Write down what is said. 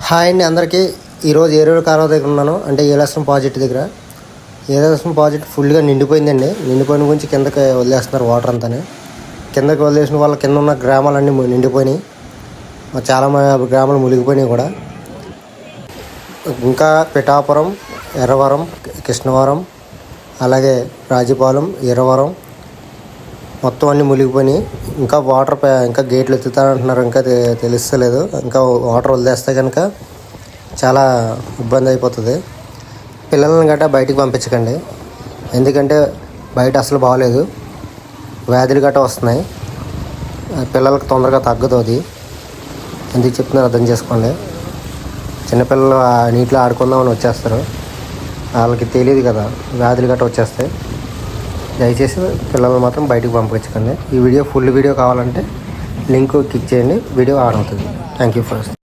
Hi అండి అందరికీ. ఈరోజు ఏరూరు కాలువ దగ్గర ఉన్నాను, అంటే ఏలేశ్వరం ప్రాజెక్ట్ దగ్గర. ఏలేశ్వరం ప్రాజెక్ట్ ఫుల్గా నిండిపోయిందండి. నిండిపోయిన గురించి కిందకి వదిలేస్తున్నారు వాటర్ అంతా. కిందకి వదిలేసిన వాళ్ళ కింద ఉన్న గ్రామాలన్నీ నిండిపోయినాయి. చాలా గ్రామాలు మునిగిపోయినాయి కూడా. ఇంకా పిఠాపురం, ఎర్రవరం, కృష్ణవరం, అలాగే రాజపాలెం, ఈరవరం మొత్తం అన్నీ మునిగిపోయినాయి. ఇంకా వాటర్ ఇంకా గేట్లు ఎత్తుతారంటున్నారు, ఇంకా తెలుస్తలేదు. ఇంకా వాటర్ వదిలేస్తే కనుక చాలా ఇబ్బంది అయిపోతుంది. పిల్లలను గట్రా బయటికి పంపించకండి, ఎందుకంటే బయట అసలు బాగోలేదు. వ్యాధులు గట్రా వస్తున్నాయి, పిల్లలకు తొందరగా తగ్గదు. అది ఎందుకు చెప్తున్నారు అర్థం చేసుకోండి. చిన్నపిల్లలు నీటిలో ఆడుకుందామని వచ్చేస్తారు, వాళ్ళకి తెలియదు కదా, వ్యాధులు గట్రా వచ్చేస్తాయి. దయచేసి పిల్లలు మాత్రం బయటకు పంపించకండి. ఈ వీడియో ఫుల్ వీడియో కావాలంటే లింక్ క్లిక్ చేయండి, వీడియో ఆన్ అవుతుంది. Thank you first.